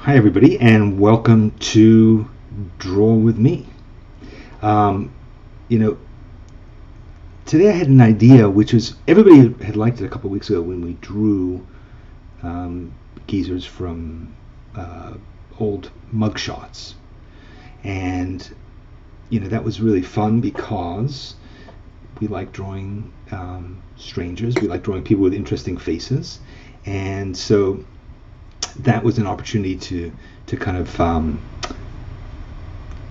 Hi everybody, and welcome to Draw With Me. Um, you know, Today I had an idea, which was everybody had liked it a couple of weeks ago when we drew geezers from old mugshots, and that was really fun because we like drawing strangers, we like drawing people with interesting faces, and so that was an opportunity to kind of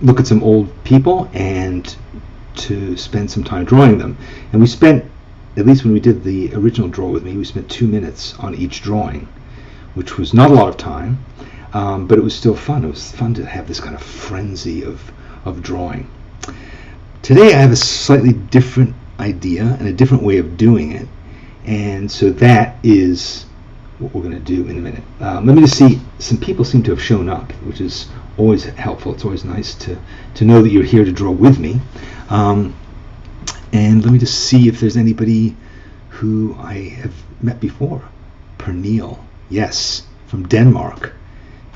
look at some old people and to spend some time drawing them. And we spent, at least when we did the original Draw With Me, we spent 2 minutes on each drawing, which was not a lot of time, but it was still fun. It was fun to have this kind of frenzy of drawing. Today I have a slightly different idea and a different way of doing it, and so that is what we're going to do in a minute. Let me just see, some people seem to have shown up, which is always helpful. It's always nice to know that you're here to draw with me. And let me just see if there's anybody who I have met before. Pernille, yes, from Denmark.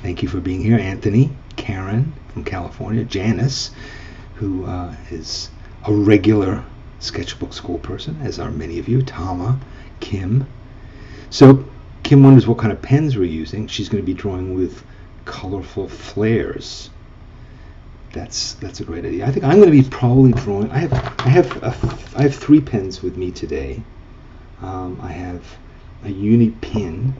Thank you for being here. Anthony, Karen from California, Janice, who is a regular Sketchbook school person, as are many of you, Tama, Kim. So Kim wonders what kind of pens we're using. She's going to be drawing with colorful flares. That's a great idea. I think I'm going to be probably drawing. I have 3 pens with me today. I have a Uni Pin,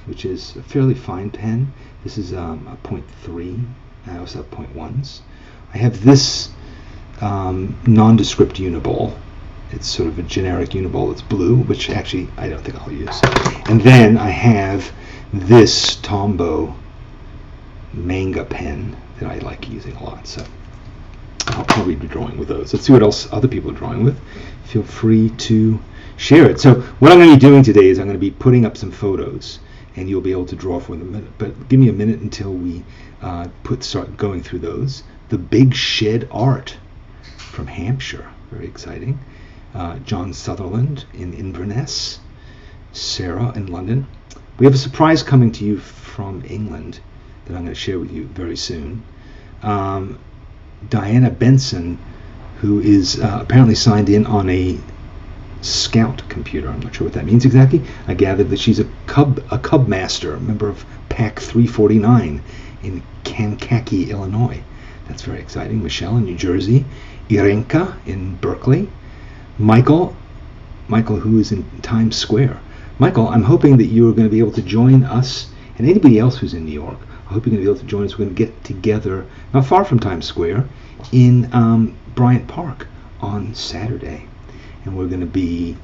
which is a fairly fine pen. This is a 0.3. I also have 0.1s. I have this nondescript Uniball. It's sort of a generic Uniball that's blue, which actually I don't think I'll use. And then I have this Tombow manga pen that I like using a lot, so I'll probably be drawing with those. Let's see what else other people are drawing with. Feel free to share it. So what I'm going to be doing today is I'm going to be putting up some photos, and you'll be able to draw for them. But give me a minute until we start going through those. The Big Shed Art from Hampshire, very exciting. John Sutherland in Inverness, Sarah in London. We have a surprise coming to you from England that I'm going to share with you very soon. Diana Benson, who is apparently signed in on a Scout computer. I'm not sure what that means exactly. I gathered that she's a Cub Master, a member of Pack 349 in Kankakee, Illinois. That's very exciting. Michelle in New Jersey. Irenka in Berkeley. Michael, who is in Times Square. Michael, I'm hoping that you're going to be able to join us, and anybody else who's in New York. I hope you're going to be able to join us. We're going to get together, not far from Times Square, in Bryant Park on Saturday. And we're going to be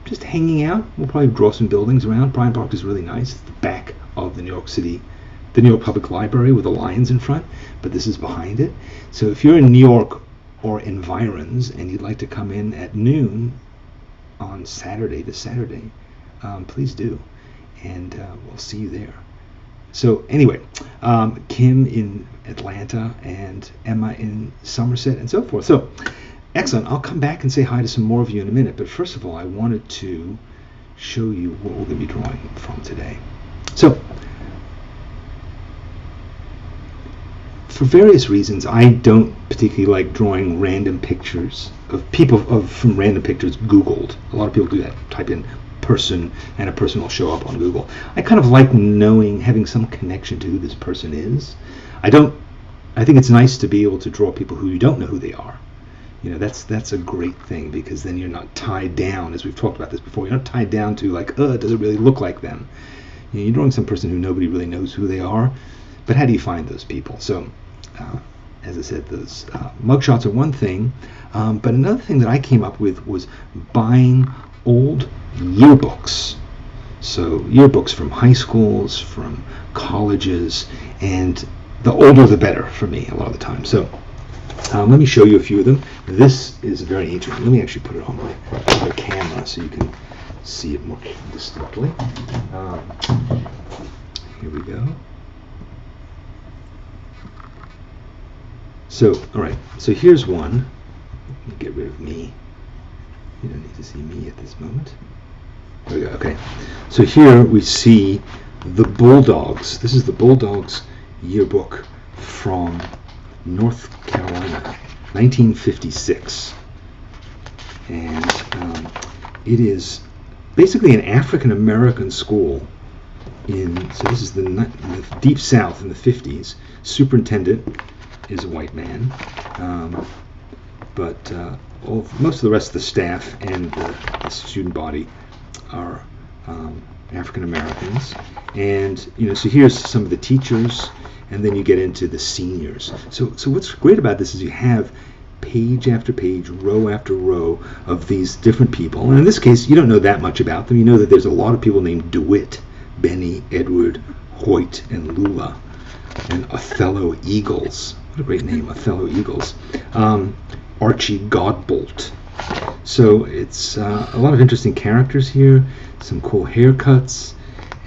just hanging out. We'll probably draw some buildings around. Bryant Park is really nice. It's the back of the New York Public Library with the lions in front, but this is behind it. So if you're in New York or environs and you'd like to come in at noon on Saturday, please do, and we'll see you there. So anyway, Kim in Atlanta and Emma in Somerset and so forth. So excellent. I'll come back and say hi to some more of you in a minute, but first of all I wanted to show you what we're going to be drawing from today. So for various reasons, I don't particularly like drawing random pictures of people from random pictures Googled. A lot of people do that. Type in person, and a person will show up on Google. I kind of like having some connection to who this person is. I think it's nice to be able to draw people who you don't know who they are. That's a great thing, because then you're not tied down, as we've talked about this before. You're not tied down to like, does it really look like them? You're drawing some person who nobody really knows who they are, but how do you find those people? So as I said, those mugshots are one thing, but another thing that I came up with was buying old yearbooks. So yearbooks from high schools, from colleges, and the older the better for me a lot of the time. So let me show you a few of them. This is very interesting. Let me actually put it on my other camera so you can see it more distinctly. Here we go. So, all right, so here's one. Let me get rid of me. You don't need to see me at this moment. There we go. Okay. So here we see The Bulldogs. This is the Bulldogs yearbook from North Carolina, 1956. And it is basically an African American school so this is the deep South in the 50s. Superintendent is a white man, but most of the rest of the staff and the student body are African Americans. And so here's some of the teachers, and then you get into the seniors. So what's great about this is you have page after page, row after row of these different people. And in this case, you don't know that much about them. You know that there's a lot of people named DeWitt, Benny, Edward, Hoyt, and Lula, and Othello Eagles. What a great name, Othello Eagles. Archie Godbolt. So it's a lot of interesting characters here, some cool haircuts,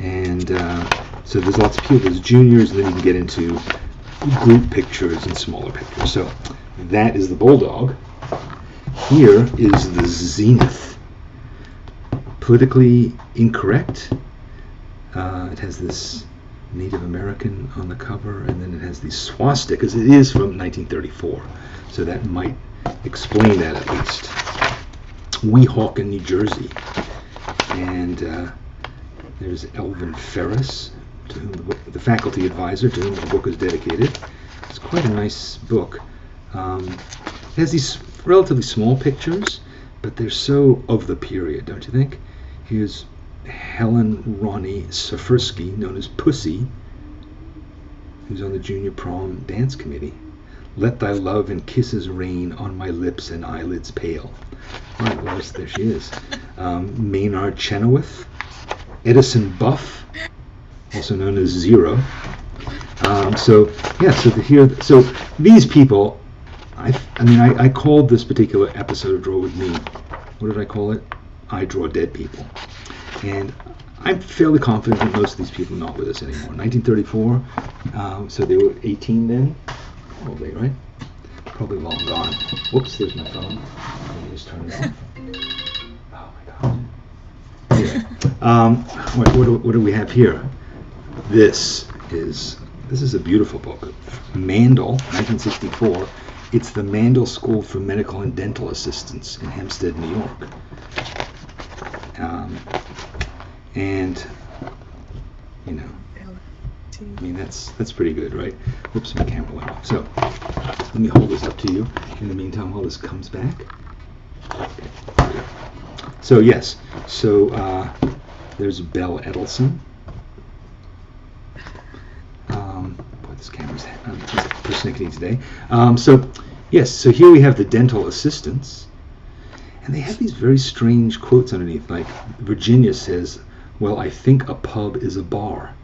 and so there's lots of people. There's juniors, and then you can get into group pictures and smaller pictures. So that is the Bulldog. Here is the Zenith. Politically incorrect. It has this Native American on the cover, and then it has these swastikas. It is from 1934, so that might explain that at least. Weehawken, New Jersey. And there's Elvin Ferris, to whom the faculty advisor, to whom the book is dedicated. It's quite a nice book. It has these relatively small pictures, but they're so of the period, don't you think? Here's Helen Ronnie Safirsky, known as Pussy, who's on the junior prom dance committee. Let thy love and kisses rain on my lips and eyelids pale. All right, well, there she is. Maynard Chenoweth, Edison Buff, also known as Zero. So these people, I called this particular episode of Draw With Me, what did I call it? I Draw Dead People. And I'm fairly confident that most of these people are not with us anymore. 1934, so they were 18 then, probably, right? Probably long gone. Whoops, there's my phone. Let me just turn it off. Oh my God. Yeah. What do we have here? This is a beautiful book. Mandel, 1964. It's the Mandel School for Medical and Dental Assistants in Hempstead, New York. And that's pretty good, right? Whoops, my camera went off. So let me hold this up to you in the meantime while this comes back. Okay. So yes, there's Belle Edelson. Boy, this camera's persnickety today. So here we have the dental assistants. And they have these very strange quotes underneath, like Virginia says, well, I think a pub is a bar.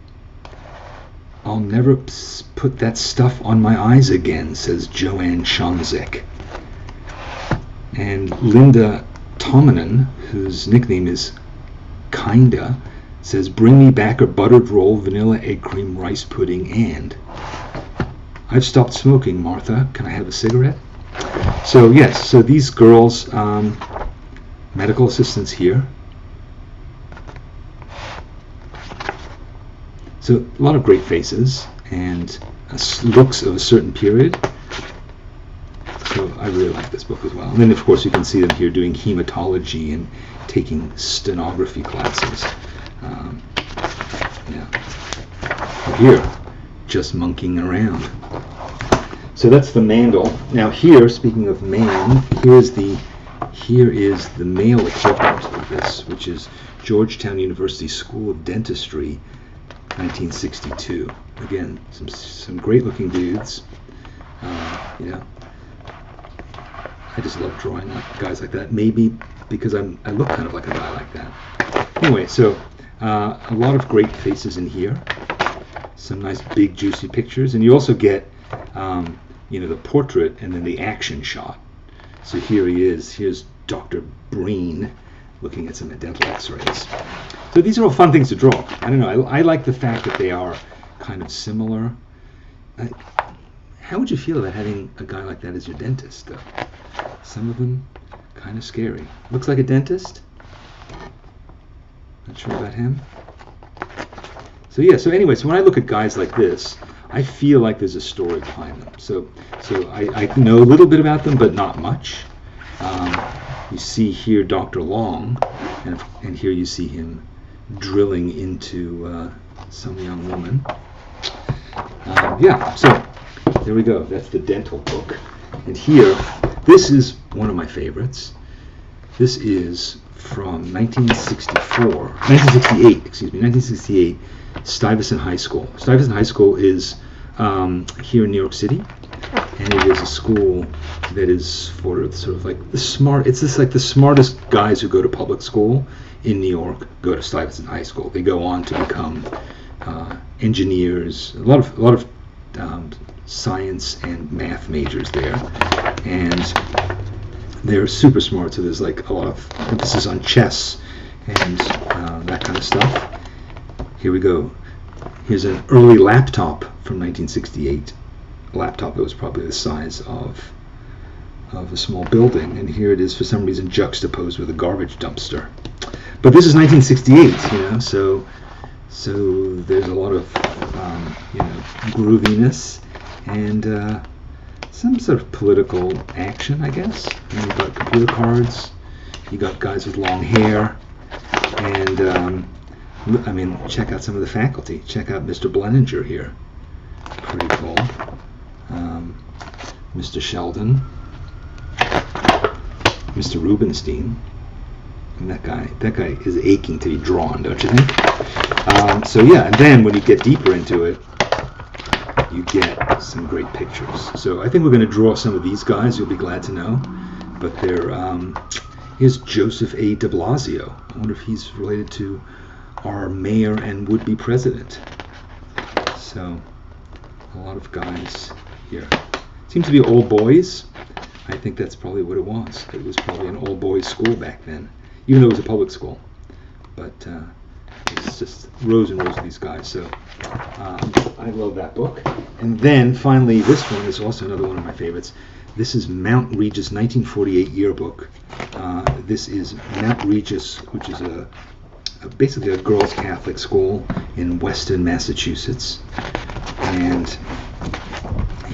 I'll never put that stuff on my eyes again, says Joanne Shonzek. And Linda Tominen, whose nickname is Kinda, says, bring me back a buttered roll, vanilla egg cream, rice pudding, and I've stopped smoking, Martha. Can I have a cigarette? So yes, so these girls, medical assistants here. So a lot of great faces and looks of a certain period. So I really like this book as well. And then of course you can see them here doing hematology and taking stenography classes. Here, just monkeying around. So that's the Mandel. Now here, speaking of man, here is the male equivalent of this, which is Georgetown University School of Dentistry, 1962. Again, some great-looking dudes. I just love drawing guys like that. Maybe because I look kind of like a guy like that. Anyway, so a lot of great faces in here. Some nice big juicy pictures, and you also get the portrait and then the action shot. So here he is. Here's Dr. Breen looking at some dental x-rays. So these are all fun things to draw. I don't know. I like the fact that they are kind of similar. How would you feel about having a guy like that as your dentist, though? Some of them kind of scary. Looks like a dentist. Not sure about him. So yeah. So anyway, so when I look at guys like this, I feel like there's a story behind them. So I know a little bit about them, but not much. You see here Dr. Long, and here you see him drilling into some young woman. Yeah, so there we go. That's the dental book. And here, this is one of my favorites. This is from 1968, Stuyvesant High School. Stuyvesant High School is here in New York City, and it is a school that is for sort of like the smart. It's just like the smartest guys who go to public school in New York go to Stuyvesant High School. They go on to become engineers. A lot of science and math majors there, and they're super smart. So there's like a lot of emphasis on chess and that kind of stuff. Here we go. Here's an early laptop from 1968. A laptop that was probably the size of a small building, and here it is for some reason juxtaposed with a garbage dumpster. But this is 1968, so there's a lot of grooviness and some sort of political action, I guess. And you've got computer cards, you got guys with long hair, and check out some of the faculty. Check out Mr. Blenninger here. Pretty cool. Mr. Sheldon, Mr. Rubenstein, and that guy is aching to be drawn, don't you think? So yeah, and then when you get deeper into it, you get some great pictures. So I think we're going to draw some of these guys. You'll be glad to know. But here's Joseph A. de Blasio. I wonder if he's related to our mayor and would-be president. So a lot of guys here. Seems to be old boys. I think that's probably what it was. It was probably an old boys school back then, even though it was a public school. But it's just rows and rows of these guys. So I love that book. And then finally, this one is also another one of my favorites. This is Mount Regis 1948 yearbook. This is Mount Regis, which is basically a girls' Catholic school in Weston, Massachusetts. And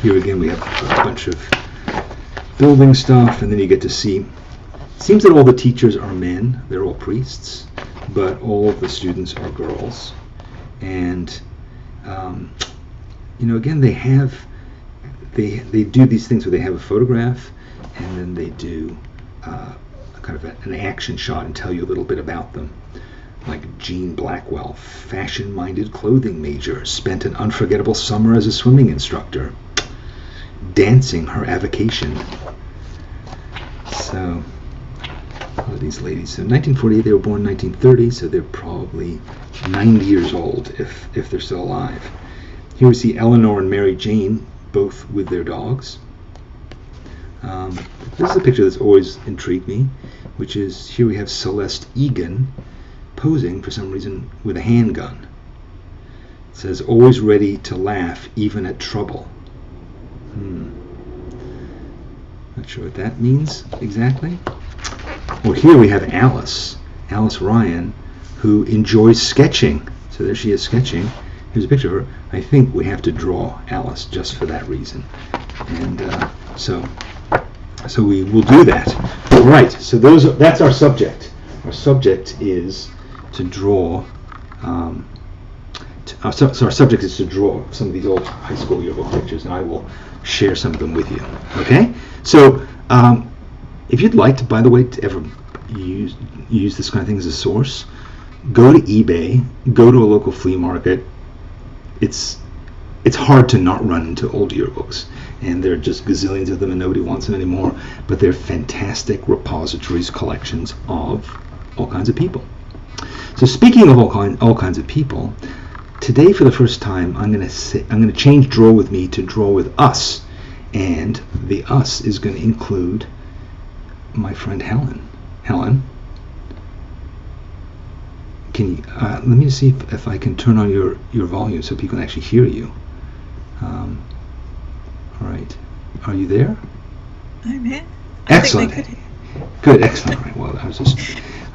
here again we have a bunch of building stuff, and then you get to see. Seems that all the teachers are men. They're all priests, but all of the students are girls. And again, they do these things where they have a photograph, and then they do kind of an action shot and tell you a little bit about them. Like Jean Blackwell, fashion-minded clothing major, spent an unforgettable summer as a swimming instructor, dancing her avocation. So, all of these ladies. So 1948, they were born in 1930, so they're probably 90 years old if they're still alive. Here we see Eleanor and Mary Jane, both with their dogs. This is a picture that's always intrigued me, which is, here we have Celeste Egan posing for some reason with a handgun. It says, always ready to laugh even at trouble. Not sure what that means exactly. Well, here we have Alice Ryan, who enjoys sketching. So there she is sketching. Here's a picture of her. I think we have to draw Alice just for that reason. And so we will do that. All right, so that's our subject. Our subject is to draw. So our subject is to draw some of these old high school yearbook pictures, and I will share some of them with you. Okay? So if you'd like to, by the way, to ever use this kind of thing as a source, go to eBay, go to a local flea market. It's hard to not run into old yearbooks, and there are just gazillions of them, and nobody wants them anymore. But they're fantastic repositories, collections of all kinds of people. So speaking of all kinds of people, today for the first time I'm going to change draw with me to draw with us, and the us is going to include my friend Helen. Helen, can you let me see if I can turn on your volume so people can actually hear you. All right, are you there? I'm here. Excellent. Good, excellent. Right. Well, I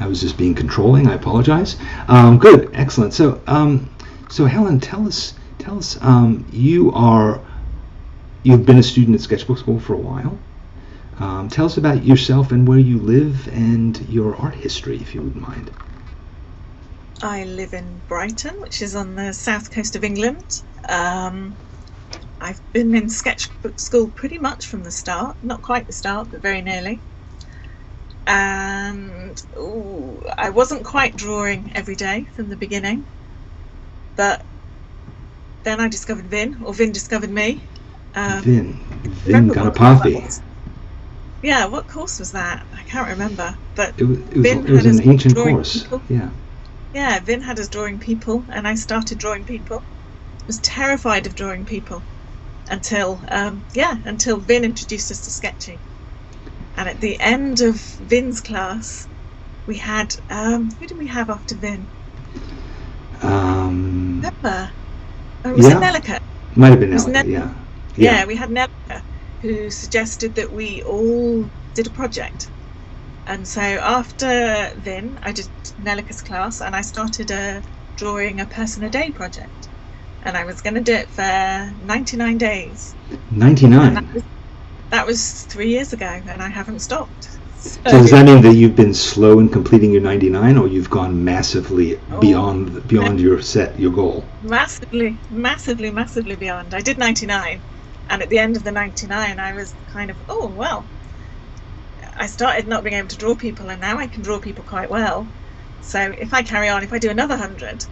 was just being controlling. I apologize. Good, excellent. So So Helen, tell us. You've been a student at Sketchbook School for a while. Tell us about yourself and where you live and your art history, if you wouldn't mind. I live in Brighton, which is on the south coast of England. I've been in Sketchbook School pretty much from the start, not quite the start, but very nearly. And I wasn't quite drawing every day from the beginning, but then I discovered Vin, or Vin discovered me. Vin Ganapathy. Yeah, what course was that? I can't remember. But it was an ancient course. People. Yeah, Vin had us drawing people, and I started drawing people. I was terrified of drawing people until Vin introduced us to sketching. And at the end of Vin's class, we had who did we have after Vin? Remember? Was it Nelica? Might have been Nelica. Yeah, we had Nelica, who suggested that we all did a project. And so after Vin, I did Nelica's class, and I started drawing a person a day project. And I was going to do it for 99 days. 99? That was 3 years ago, and I haven't stopped. So does that mean that you've been slow in completing your 99, or you've gone massively beyond your goal? Massively beyond. I did 99, and at the end of the 99, I was kind of, I started not being able to draw people, and now I can draw people quite well. So if I carry on, if I do another 100,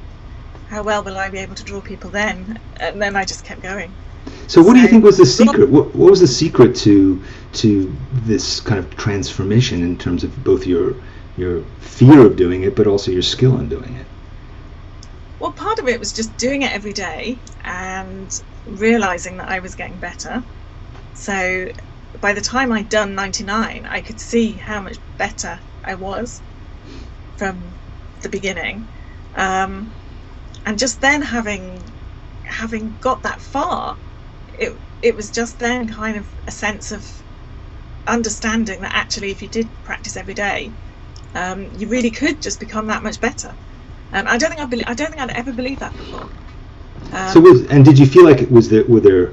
how well will I be able to draw people then? And then I just kept going. So what do you think was the secret? What was the secret to this kind of transformation in terms of both your fear of doing it, but also your skill in doing it? Well, part of it was just doing it every day and realizing that I was getting better. So by the time I'd done 99, I could see how much better I was from the beginning. And just then having got that far, it was just then kind of a sense of understanding that actually if you did practice every day, you really could just become that much better. I don't think I'd ever believed that before. And did you feel like were there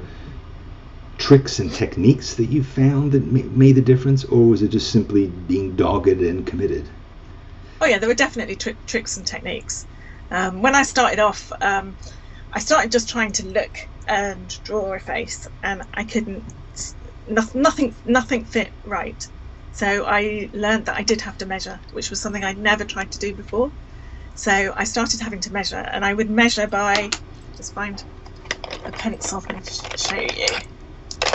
tricks and techniques that you found that made the difference, or was it just simply being dogged and committed? Oh yeah, there were definitely tricks and techniques. When I started off, I started just trying to look and draw a face, and I couldn't. Nothing fit right. So I learned that I did have to measure, which was something I'd never tried to do before. So I started having to measure, and I would measure by, just find a pencil to show you.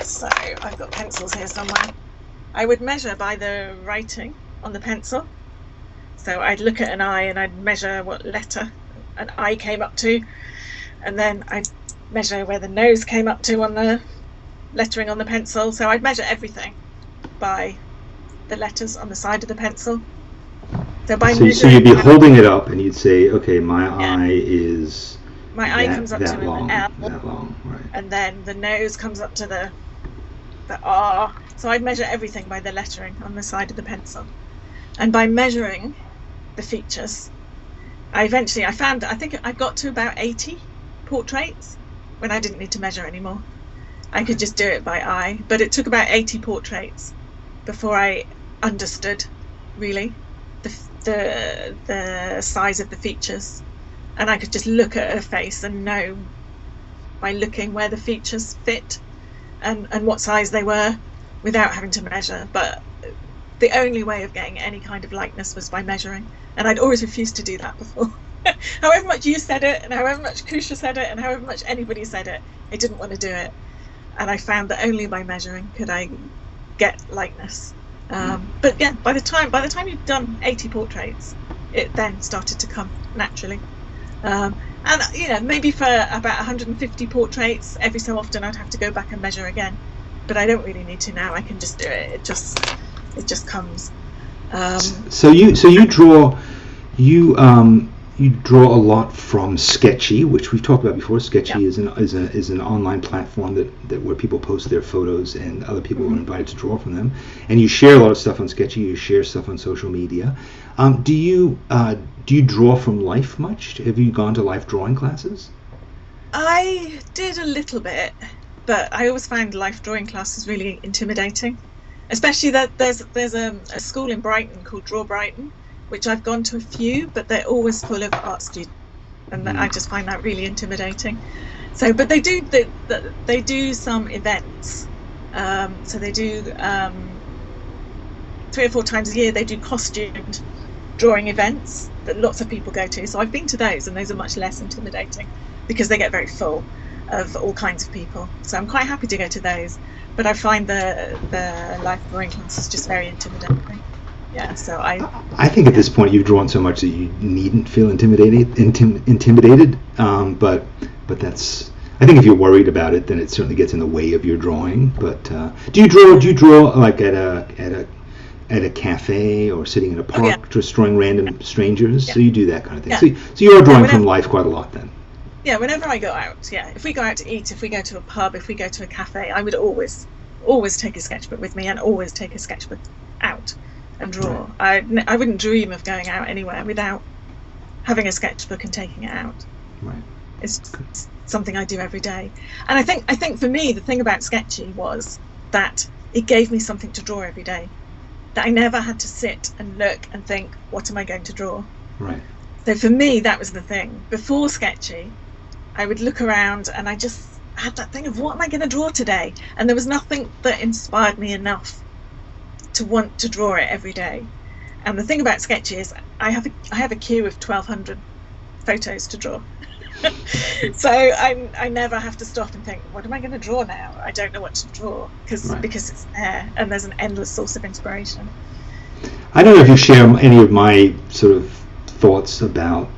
So I've got pencils here somewhere. I would measure by the writing on the pencil. So I'd look at an eye and I'd measure what letter an eye came up to, and then I'd measure where the nose came up to on the lettering on the pencil. So I'd measure everything by the letters on the side of the pencil. So you'd be holding it up and you'd say, okay, my eye is eye comes up to long, an L, that long, right. And then the nose comes up to the R. So I'd measure everything by the lettering on the side of the pencil, and by measuring the features, I think I got to about 80 portraits when I didn't need to measure anymore. I could just do it by eye, but it took about 80 portraits before I understood really the size of the features, and I could just look at her face and know by looking where the features fit and what size they were without having to measure. But the only way of getting any kind of likeness was by measuring, and I'd always refused to do that before. However much you said it, and however much Kusha said it, and however much anybody said it, I didn't want to do it. And I found that only by measuring could I get likeness. But yeah, by the time you've done 80 portraits, it then started to come naturally. And maybe for about 150 portraits, every so often I'd have to go back and measure again. But I don't really need to now. I can just do it. It just comes. So you draw. You draw a lot from Sketchy, which we've talked about before. Sketchy is an online platform that where people post their photos and other people are invited to draw from them. And you share a lot of stuff on Sketchy. You share stuff on social media. Do you draw from life much? Have you gone to life drawing classes? I did a little bit, but I always found life drawing classes really intimidating. Especially that there's a school in Brighton called Draw Brighton, which I've gone to a few, but they're always full of art students, and I just find that really intimidating. So, but they do some events. So they do 3 or 4 times a year. They do costumed drawing events that lots of people go to. So I've been to those, and those are much less intimidating because they get very full of all kinds of people. So I'm quite happy to go to those. But I find the life drawing classes just very intimidating. Yeah, so I think at this point you've drawn so much that you needn't feel intimidated. But that's, I think if you're worried about it, then it certainly gets in the way of your drawing. But do you draw like at a cafe or sitting in a park, just drawing random strangers? So you do that kind of thing. So you are drawing from life quite a lot then. Yeah, whenever I go out, if we go out to eat, if we go to a pub, if we go to a cafe, I would always take a sketchbook with me and always take a sketchbook out and draw. Right. I wouldn't dream of going out anywhere without having a sketchbook and taking it out. Right. It's something I do every day. And I think for me, the thing about Sketchy was that it gave me something to draw every day. That I never had to sit and look and think, what am I going to draw? Right. So for me, that was the thing. Before Sketchy, I would look around and I just had that thing of what am I going to draw today? And there was nothing that inspired me enough to want to draw it every day. And the thing about Sketchy is I have a queue of 1,200 photos to draw. So I never have to stop and think, what am I going to draw now? I don't know what to draw because it's there and there's an endless source of inspiration. I don't know if you share any of my sort of thoughts about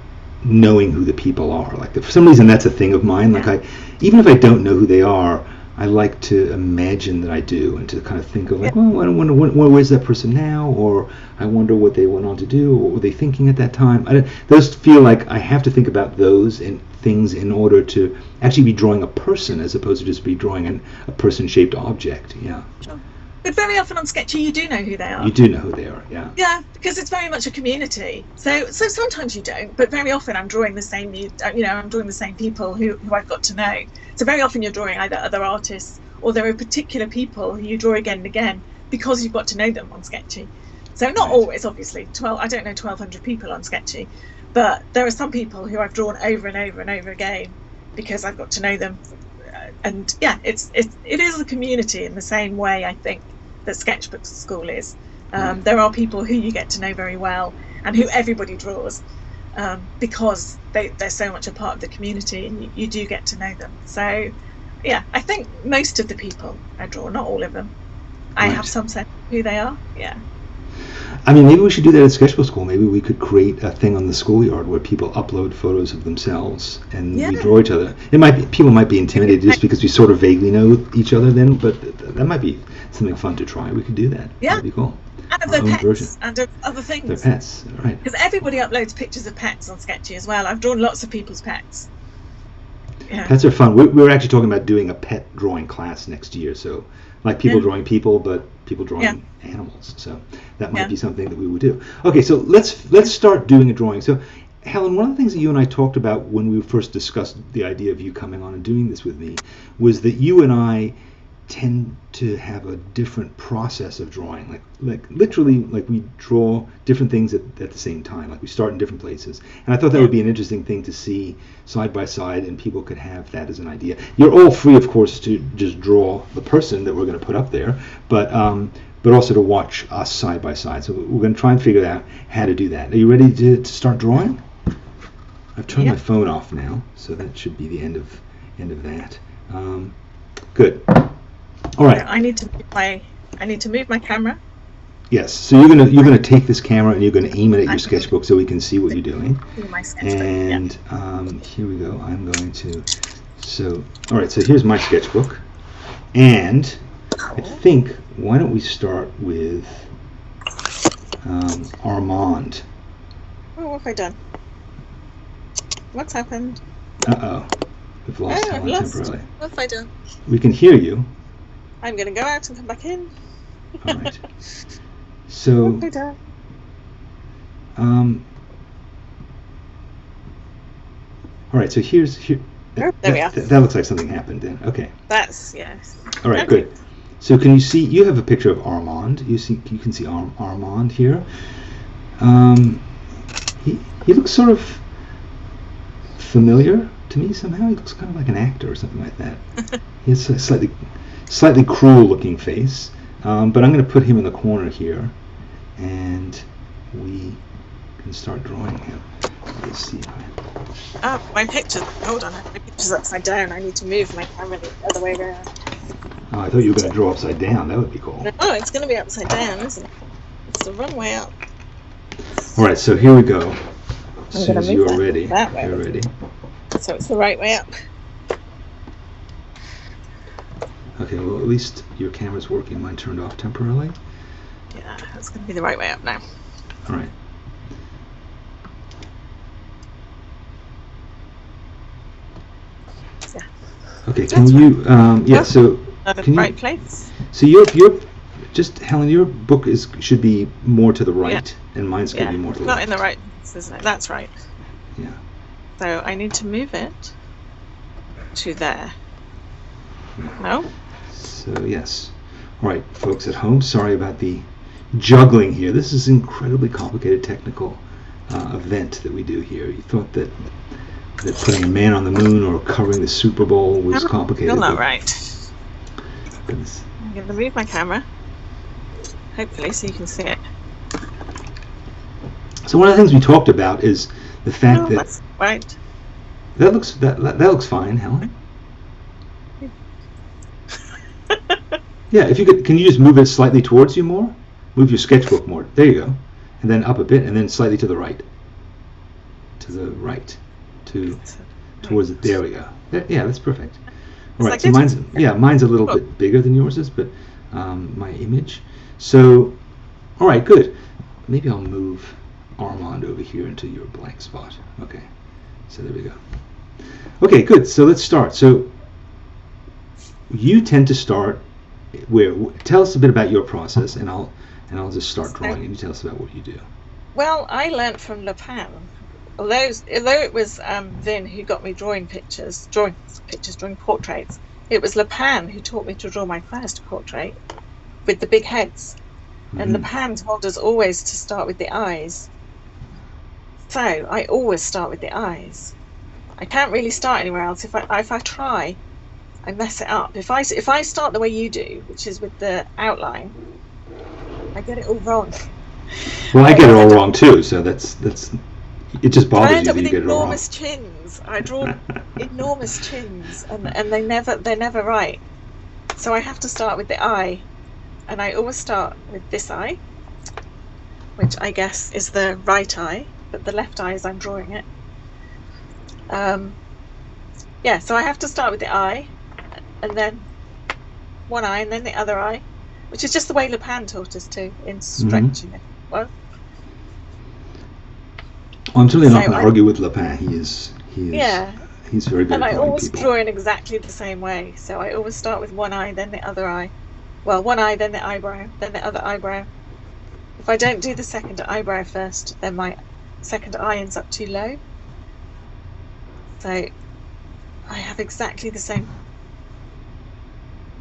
knowing who the people are. Like for some reason that's a thing of mine. Like even if I don't know who they are, I like to imagine that I do and to kind of think of like, well, I wonder where's that person now, or I wonder what they went on to do, or what were they thinking at that time. Those feel like I have to think about those and things in order to actually be drawing a person as opposed to just be drawing a person-shaped object. Yeah. Sure. But very often on Sketchy, you do know who they are. You do know who they are, yeah. Yeah, because it's very much a community. So sometimes you don't, but very often I'm drawing the same. I'm drawing the same people who I've got to know. So very often you're drawing either other artists or there are particular people who you draw again and again because you've got to know them on Sketchy. So not always, obviously. I don't know 1,200 people on Sketchy, but there are some people who I've drawn over and over and over again because I've got to know them. And yeah, it is a community in the same way I think that Sketchbook School is. There are people who you get to know very well and who everybody draws because they're so much a part of the community and you do get to know them. So yeah, I think most of the people I draw, not all of them, I have some sense of who they are. Yeah. I mean, maybe we should do that at Sketchbook School. Maybe we could create a thing on the schoolyard where people upload photos of themselves and we draw each other. People might be intimidated just because we sort of vaguely know each other then, but that might be something fun to try. We could do that. Yeah. That'd be cool. And of their pets and of other things. Their pets, right. Because everybody uploads pictures of pets on Sketchy as well. I've drawn lots of people's pets. Yeah. Pets are fun. We're actually talking about doing a pet drawing class next year. So like people drawing people, but people drawing animals. So that might be something that we would do. Okay, so let's start doing a drawing. So Helen, one of the things that you and I talked about when we first discussed the idea of you coming on and doing this with me was that you and I tend to have a different process of drawing. Like literally, like we draw different things at the same time. Like we start in different places. And I thought that would be an interesting thing to see side by side, and people could have that as an idea. You're all free, of course, to just draw the person that we're going to put up there, but also to watch us side by side. So we're going to try and figure out how to do that. Are you ready to start drawing? I've turned my phone off now, so that should be the end of that. Good. All right. I need to move my camera. Yes. So you're gonna take this camera and you're gonna aim it at your sketchbook so we can see what you're doing. My sketchbook. And here we go. I'm going to. So all right. So here's my sketchbook, and I think why don't we start with Armand. Oh, what have I done? What's happened? We've lost Helen temporarily. What have I done? We can hear you. I'm going to go out and come back in. All right. So, what have I done? all right. So here. There we are. That looks like something happened then. Okay. That's, yes. All right, Okay. good. So can you see? You have a picture of Armand. You can see Armand here. He looks sort of familiar to me somehow. He looks kind of like an actor or something like that. He has a slightly cruel-looking face. But I'm going to put him in the corner here, and we can start drawing him. Let's see. Oh, my picture. Hold on, my picture's upside down. I need to move my camera the other way around. Oh, I thought you were going to draw upside down. That would be cool. No, it's going to be upside down, isn't it? It's the wrong way up. All right, so here we go. As I'm soon gonna as move you're that ready, that way. you're ready. So it's the right way up. Okay, well, at least your camera's working. Mine turned off temporarily. Yeah, it's going to be the right way up now. All right. Yeah. Okay, can you, so Another can right you, place. so your just, Helen, your book should be more to the right, and mine's going to be more to the not left. in the right place, isn't it? That's right. Yeah. So I need to move it to there. No? So, yes. All right, folks at home, sorry about the juggling here. This is an incredibly complicated technical event that we do here. You thought that putting a man on the moon or covering the Super Bowl was complicated. Still not right. Goodness. I'm going to move my camera, hopefully, so you can see it. So one of the things we talked about is the fact that That's right. that looks fine, Helen. Yeah, if you could, can you just move it slightly towards you more? Move your sketchbook more. There you go, and then up a bit, and then slightly to the right. To the right. Towards it. There we go. Yeah, that's perfect. All right, so mine's a little bit bigger than yours is, but my image. So, all right, good. Maybe I'll move Armand over here into your blank spot. Okay, so there we go. Okay, good. So let's start. So you tend to start where? Tell us a bit about your process, and I'll just start drawing, and you tell us about what you do. Well, I learnt from Le Pen. Although it was Vin who got me drawing portraits, it was Le Pen who taught me to draw my first portrait with the big heads. And Le Pen told us always to start with the eyes. So I always start with the eyes. I can't really start anywhere else. If I try, I mess it up. If I start the way you do, which is with the outline, I get it all wrong. Well, I get it all wrong too. So that's. It just bothers you that you get it all wrong. Enormous chins. I draw enormous chins, and they're never right. So I have to start with the eye, and I always start with this eye, which I guess is the right eye, but the left eye as I'm drawing it. Yeah, so I have to start with the eye, and then one eye, and then the other eye, which is just the way Le Pen taught us to in stretching it. Well. I'm certainly not going to argue with Le Pen. He's very good and at I always people. draw in exactly the same way. So I always start with one eye, then the other eye. Well, one eye, then the eyebrow, then the other eyebrow. If I don't do the second eyebrow first, then my second eye ends up too low. So I have exactly the same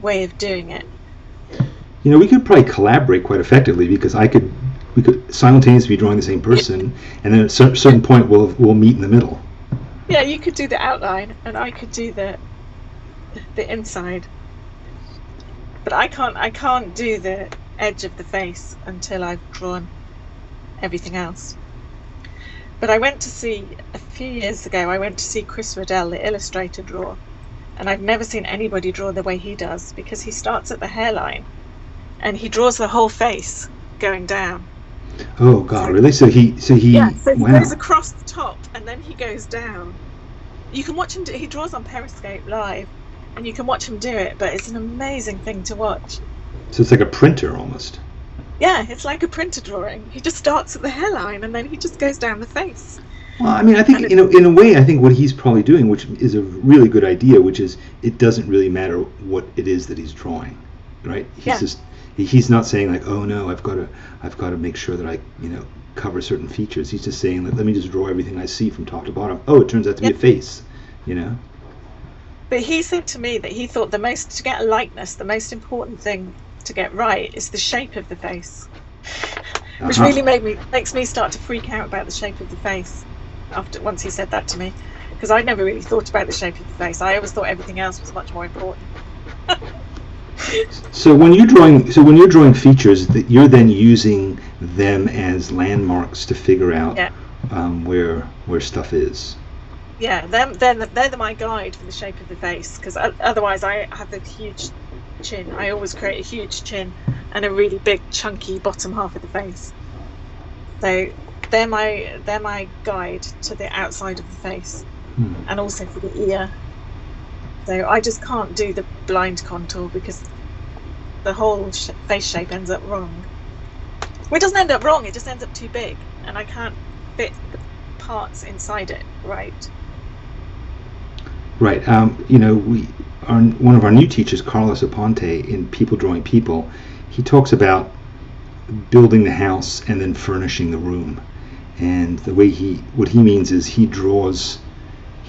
way of doing it. You know, we could probably collaborate quite effectively because we could simultaneously be drawing the same person, and then at a certain point we'll meet in the middle. Yeah, you could do the outline, and I could do the inside. But I can't do the edge of the face until I've drawn everything else. But a few years ago, I went to see Chris Riddell, the illustrator, draw, and I've never seen anybody draw the way he does, because he starts at the hairline, and he draws the whole face going down. Oh God, really? So he goes across the top and then he goes down. You can watch him he draws on Periscope live, and you can watch him do it, but it's an amazing thing to watch. So it's like a printer almost. Yeah, it's like a printer drawing. He just starts at the hairline and then he just goes down the face. Well, I mean, I think in a way, I think what he's probably doing, which is a really good idea, which is it doesn't really matter what it is that he's drawing, right? He's not saying like, oh no, I've got to make sure that I cover certain features. He's just saying, let me just draw everything I see from top to bottom. Oh, it turns out to be a face, But he said to me that he thought to get a likeness, the most important thing to get right is the shape of the face, which really makes me start to freak out about the shape of the face once he said that to me, because I never really thought about the shape of the face. I always thought everything else was much more important. So when you're drawing features, that you're then using them as landmarks to figure out where stuff is. Yeah, they're my guide for the shape of the face, because otherwise I have a huge chin. I always create a huge chin and a really big chunky bottom half of the face. So they're my guide to the outside of the face, and also for the ear. So I just can't do the blind contour because the whole face shape ends up wrong. Well, it doesn't end up wrong, it just ends up too big, and I can't fit the parts inside it right. Right. One of our new teachers, Carlos Aponte, in People Drawing People, he talks about building the house and then furnishing the room. And what he means is he draws,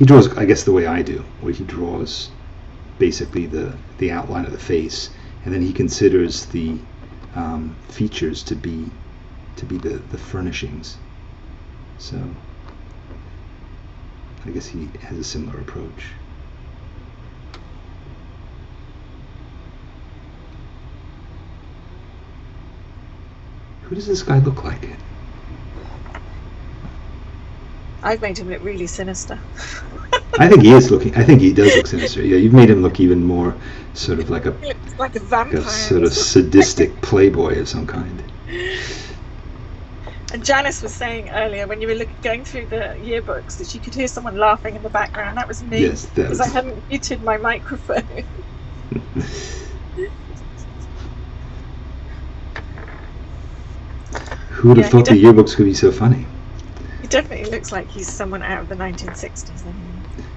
I guess, the way I do, where he draws basically the outline of the face, and then he considers the features to be the furnishings. So I guess he has a similar approach. Who does this guy look like? I've made him look really sinister. I think he does look sinister. Yeah, you've made him look even more sort of like he looks like a vampire. Like a sort of sadistic playboy of some kind. And Janice was saying earlier, when you were going through the yearbooks, that you could hear someone laughing in the background. That was me, yes, because I hadn't muted my microphone. Who would have thought the yearbooks could be so funny? He definitely looks like he's someone out of the 1960s.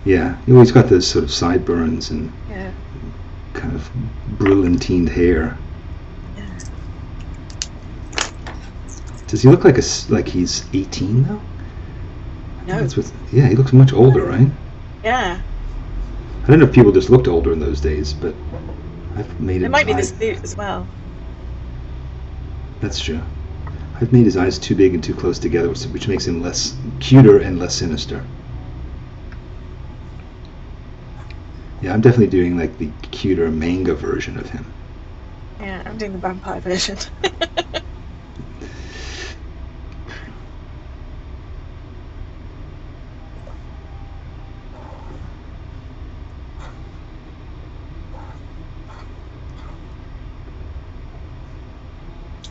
Yeah, he always got those sort of sideburns and kind of brilliantine hair. Yeah. Does he look like he's 18 though? No. He looks much older, right? Yeah. I don't know if people just looked older in those days, but I've made it. It might be the suit as well. That's true. I've made his eyes too big and too close together, which makes him cuter and less sinister. Yeah, I'm definitely doing like the cuter manga version of him. Yeah, I'm doing the vampire version.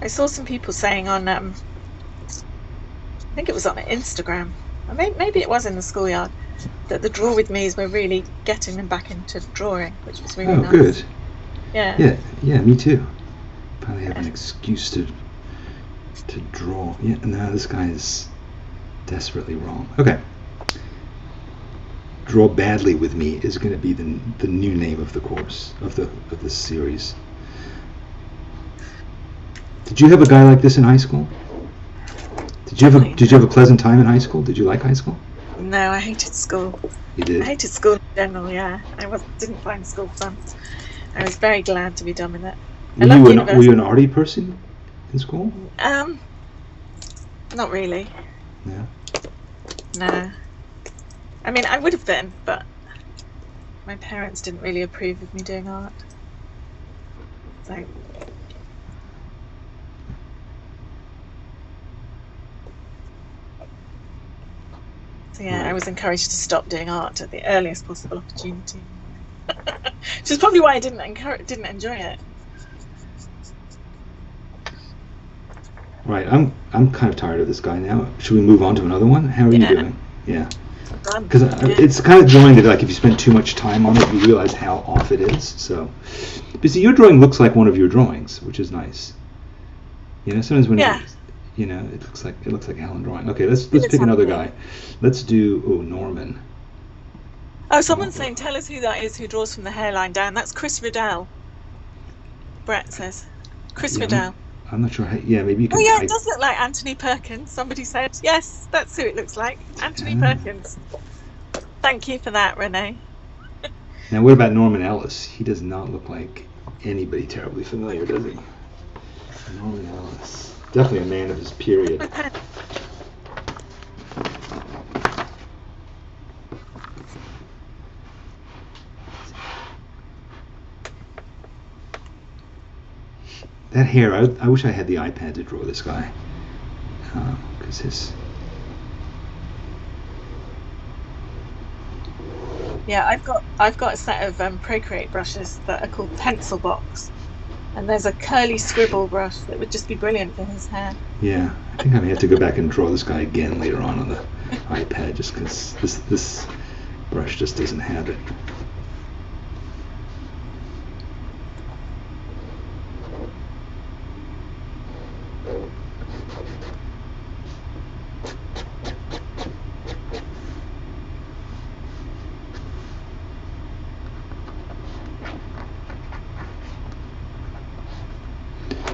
I saw some people saying on, I think it was on Instagram, or maybe it was in the schoolyard, that the Draw With Me's were really getting them back into drawing, which was really nice. Oh, good. Yeah. Yeah, me too. Finally have an excuse to draw. Yeah, no, this guy is desperately wrong. Okay. Draw Badly With Me is going to be the new name of the course, of this series. Did you have a guy like this in high school? Did you have a pleasant time in high school? Did you like high school? No, I hated school. You did? I hated school in general, yeah. Didn't find school fun. I was very glad to be done with it. Were you an arty person in school? Not really. Yeah. No. I mean, I would have been, but my parents didn't really approve of me doing art. So. So yeah, I was encouraged to stop doing art at the earliest possible opportunity. Which is probably why I didn't enjoy it. Right, I'm kind of tired of this guy now. Should we move on to another one? How are you doing? Yeah. Because it's kind of drawing that, like, if you spend too much time on it, you realize how off it is. So, but see, your drawing looks like one of your drawings, which is nice. Sometimes when it looks like Helen drawing. Okay, let's pick another guy. Let's do Norman. Oh, someone's saying, tell us who that is who draws from the hairline down. That's Chris Riddell. Brett says. Chris Riddell. I'm not sure. Maybe you can. Oh yeah, it does look like Anthony Perkins. Somebody said, yes, that's who it looks like. Anthony Perkins. Thank you for that, Renee. Now, what about Norman Ellis? He does not look like anybody terribly familiar, does he? Norman Ellis. Definitely a man of his period. That hair, I wish I had the iPad to draw this guy. Because his... Yeah, I've got a set of Procreate brushes that are called Pencil Box, and there's a curly scribble brush that would just be brilliant for his hair. Yeah, I think I may have to go back and draw this guy again later on the iPad, just because this brush just doesn't have it.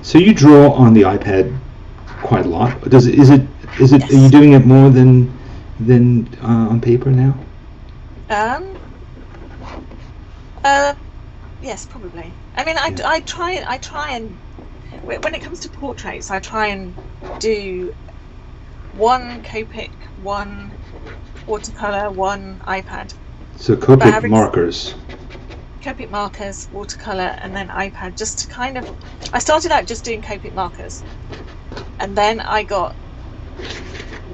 So you draw on the iPad quite a lot. Is it? Yes. Are you doing it more than on paper now? Yes, probably. I mean, I try and when it comes to portraits, I try and do one Copic, one watercolor, one iPad. So Copic markers. Copic markers, watercolor, and then iPad, just to kind of... I started out just doing Copic markers, and then I got...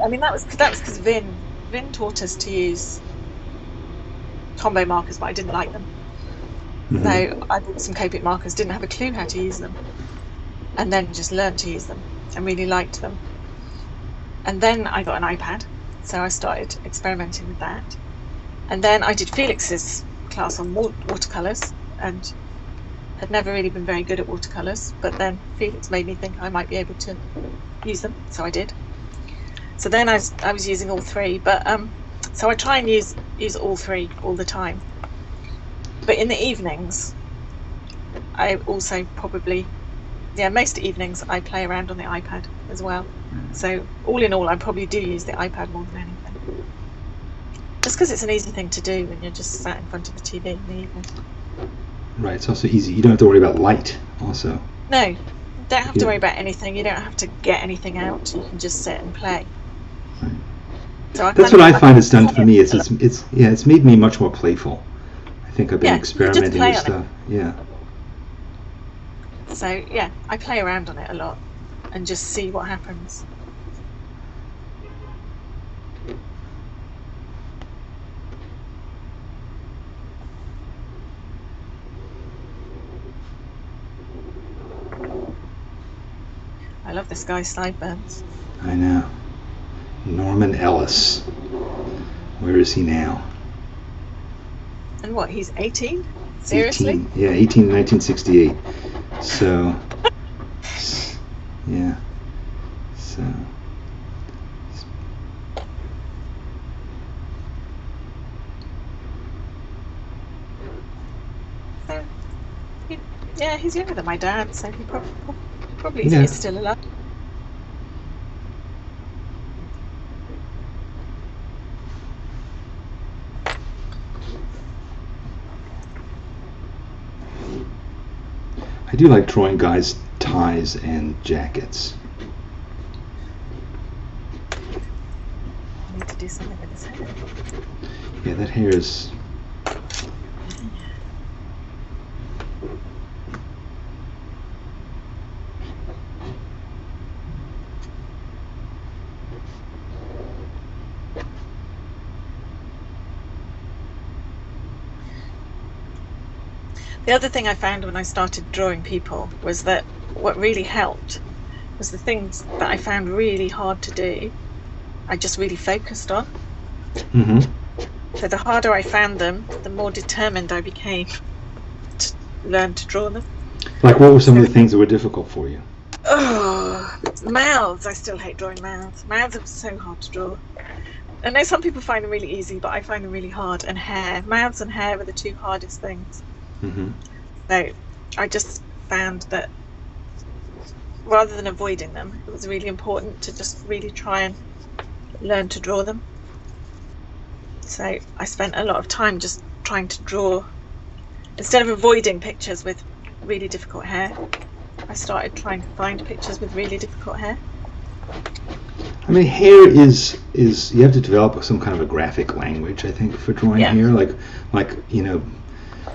I mean, that was because Vin taught us to use combo markers, but I didn't like them. Mm-hmm. So I bought some Copic markers, didn't have a clue how to use them, and then just learned to use them and really liked them. And then I got an iPad, so I started experimenting with that. And then I did Felix's class on watercolors, and had never really been very good at watercolors, but then Felix made me think I might be able to use them, so I did. So then I was using all three, but so I try and use all three all the time. But in the evenings, I also probably, most evenings I play around on the iPad as well. So all in all, I probably do use the iPad more than anything. Just because it's an easy thing to do when you're just sat in front of the TV in the evening. Right, it's also easy. You don't have to worry about light, also. No, you don't have to worry about anything. You don't have to get anything out. You can just sit and play. Right. So that's what I find it's done for me. It's made me much more playful. I think I've been experimenting with stuff. Yeah. So yeah, I play around on it a lot and just see what happens. I love this guy's sideburns. I know. Norman Ellis. Where is he now? And what, he's 18? Seriously? 18. Yeah, 18 in 1968. So, yeah. So. Yeah, he's younger than my dad, so he probably is still alive. I do like drawing guys' ties and jackets. I need to do something with his hair. Yeah, that hair is... The other thing I found when I started drawing people was that what really helped was the things that I found really hard to do, I just really focused on. Mm-hmm. So the harder I found them, the more determined I became to learn to draw them. Like what were some of the things that were difficult for you? Oh, mouths. I still hate drawing mouths. Mouths are so hard to draw. I know some people find them really easy, but I find them really hard. And hair. Mouths and hair are the two hardest things. Mm-hmm. So I just found that rather than avoiding them, it was really important to just really try and learn to draw them. So I spent a lot of time just trying to draw instead of avoiding pictures with really difficult hair, I started trying to find pictures with really difficult hair. I mean, hair is you have to develop some kind of a graphic language, I think, for drawing hair. Like you know,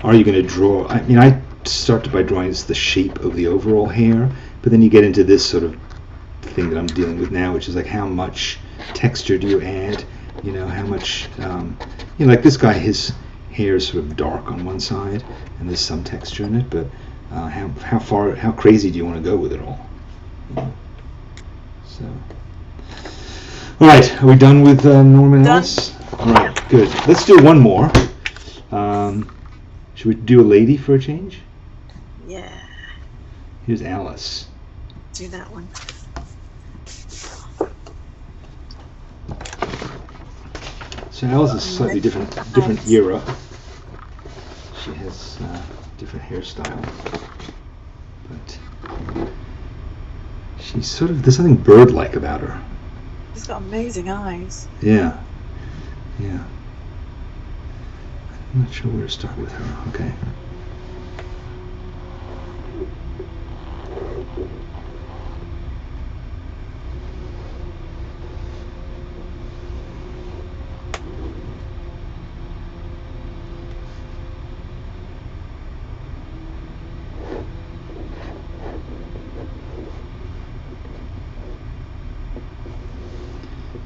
are you going to draw? I mean, I started by drawing the shape of the overall hair, but then you get into this sort of thing that I'm dealing with now, which is like how much texture do you add? You know, how much? You know, like this guy, his hair is sort of dark on one side, and there's some texture in it, but how crazy do you want to go with it all? You know? So. All right, are we done with Norman and Alice? All right, good. Let's do one more. Should we do a lady for a change? Yeah. Here's Alice. Do that one. So Alice is slightly different era. She has different hairstyle, but she's sort of, there's something bird-like about her. She's got amazing eyes. Yeah. I'm not sure where to start with her. Okay.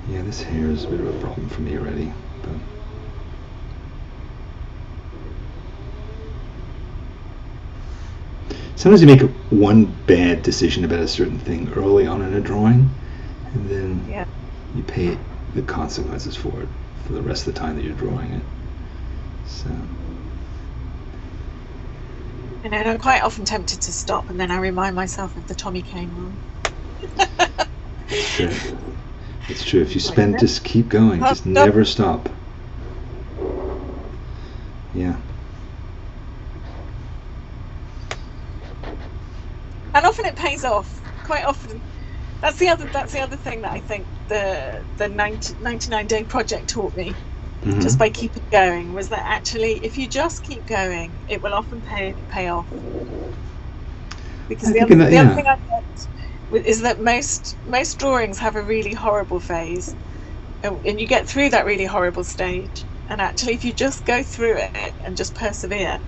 Yeah, this hair is a bit of a problem for me already, but sometimes you make one bad decision about a certain thing early on in a drawing, and then you pay the consequences for it for the rest of the time that you're drawing it. So. And I'm quite often tempted to stop, and then I remind myself of the Tommy Kane rule. Sure. It's true. If you spend, just keep going. Just never stop. Yeah. And often it pays off. Quite often, that's the other thing that I think the 99-day project taught me, just by keeping going, was that actually, if you just keep going, it will often pay off. Because the other thing I learned is that most drawings have a really horrible phase, and you get through that really horrible stage, and actually if you just go through it and just persevere,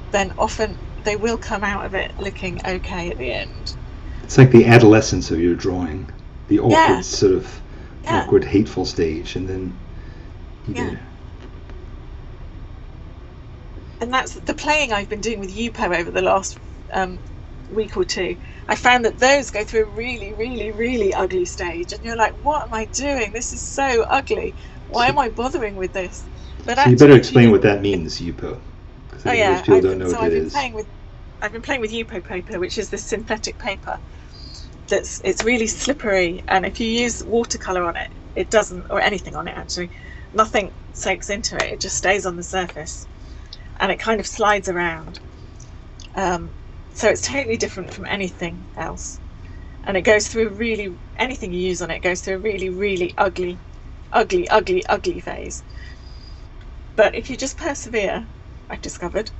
then often they will come out of it looking okay at the end. It's like the adolescence of your drawing, the awkward sort of awkward, hateful stage, and then you get it. And that's the playing I've been doing with Yupo over the last week or two. I found that those go through a really, really, really ugly stage, and you're like, what am I doing? This is so ugly. Why am I bothering with this? But so you better explain what that means, Yupo. Oh yeah, people don't know what I've it been is. I've been playing with Yupo paper, which is this synthetic paper. It's really slippery, and if you use watercolor on it, it doesn't, or anything on it actually, nothing soaks into it. It just stays on the surface, and it kind of slides around. So it's totally different from anything else, and it goes through anything you use on it goes through a really, really ugly phase. But if you just persevere, I've discovered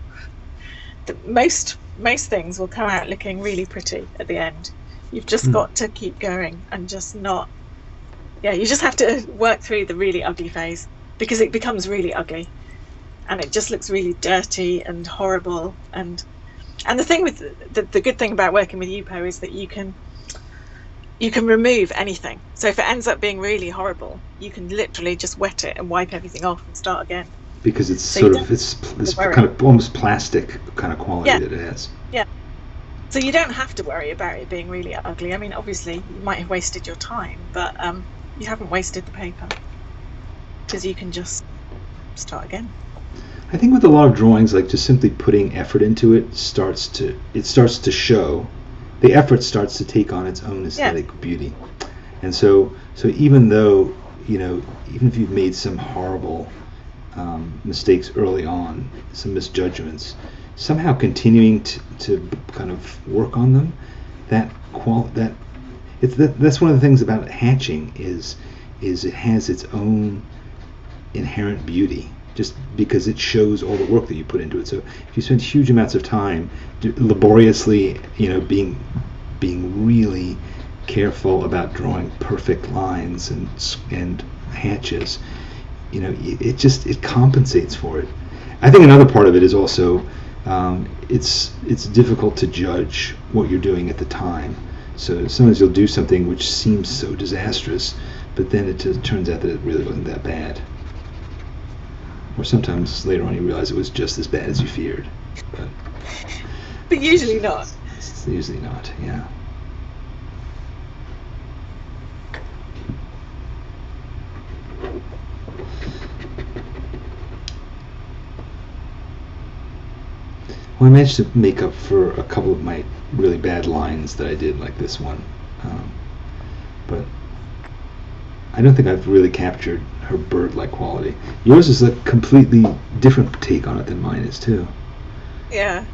that most things will come out looking really pretty at the end. You've just got to keep going and just not. Yeah, you just have to work through the really ugly phase, because it becomes really ugly, and it just looks really dirty and horrible. And the thing with the good thing about working with Yupo is that you can remove anything. So if it ends up being really horrible, you can literally just wet it and wipe everything off and start again. Because it's sort of this kind of almost plastic kind of quality that it has. Yeah. So you don't have to worry about it being really ugly. I mean, obviously you might have wasted your time, but you haven't wasted the paper, because you can just start again. I think with a lot of drawings, like just simply putting effort into it starts to show. The effort starts to take on its own aesthetic beauty. And so even though, even if you've made some horrible mistakes early on, some misjudgments, somehow continuing to kind of work on them, that's one of the things about hatching is it has its own inherent beauty just because it shows all the work that you put into it. So if you spend huge amounts of time laboriously, being really careful about drawing perfect lines and hatches, it compensates for it. I think another part of it is also it's difficult to judge what you're doing at the time. So sometimes you'll do something which seems so disastrous, but then it turns out that it really wasn't that bad. Or sometimes later on you realize it was just as bad as you feared. But usually not. It's usually not, yeah. Well, I managed to make up for a couple of my really bad lines that I did, like this one. But I don't think I've really captured her bird-like quality. Yours is a completely different take on it than mine is, too. Yeah.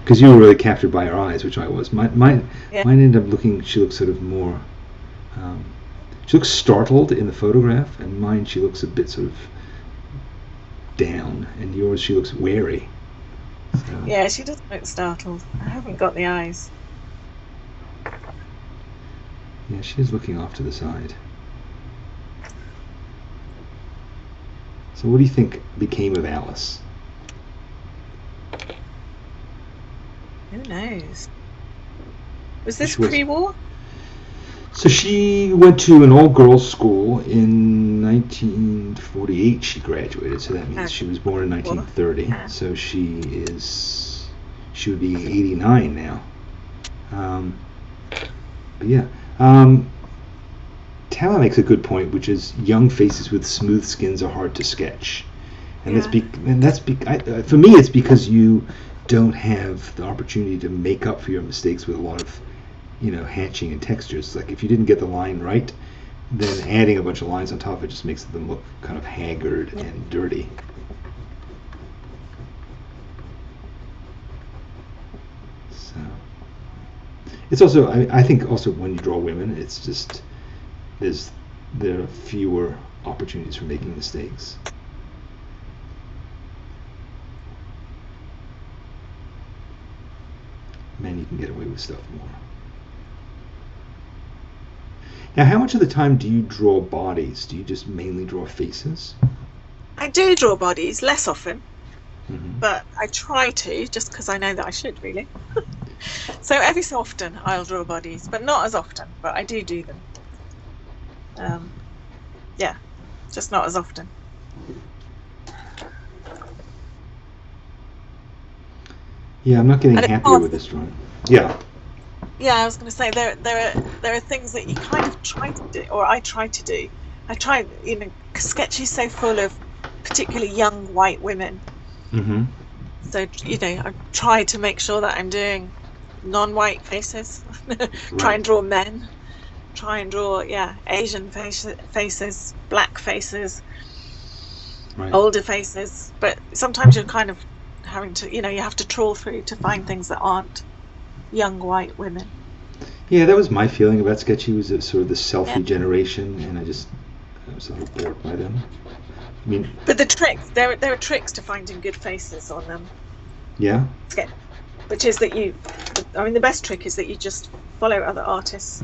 Because you were really captured by her eyes, which I was. Mine ended up looking, she looks sort of more, she looks startled in the photograph, and mine she looks a bit sort of down, and yours she looks wary. So. Yeah, she doesn't look startled. I haven't got the eyes. Yeah, she is looking off to the side. So what do you think became of Alice? Who knows? Was this pre-war? So she went to an all-girls school in 1948. She graduated, so that means she was born in 1930. Yeah. So she would be 89 now. But yeah, Tala makes a good point, which is young faces with smooth skins are hard to sketch, and for me it's because you don't have the opportunity to make up for your mistakes with a lot of hatching and textures. Like if you didn't get the line right, then adding a bunch of lines on top of it just makes them look kind of haggard and dirty. So it's also, I think also when you draw women, it's just there are fewer opportunities for making mistakes. Men, you can get away with stuff more. Now, how much of the time do you draw bodies? Do you just mainly draw faces? I do draw bodies, less often. Mm-hmm. But I try to, just because I know that I should, really. So every so often I'll draw bodies, but not as often, but I do them. Yeah, just not as often. Yeah, I'm not getting happier with this drawing. Yeah. Yeah, I was going to say there are things that you kind of try to do, or I try to do. I try, Sketch is so full of particularly young white women. Mm-hmm. So I try to make sure that I'm doing non-white faces. Try and draw men. Try and draw Asian faces, black faces, older faces. But sometimes you're kind of having to, you have to trawl through to find things that aren't young white women. Yeah, that was my feeling about Sketchy, was sort of the selfie generation, and I was a little bored by them. I mean, but the tricks, there are tricks to finding good faces on them. Yeah. Sketch, which is that the best trick is that you just follow other artists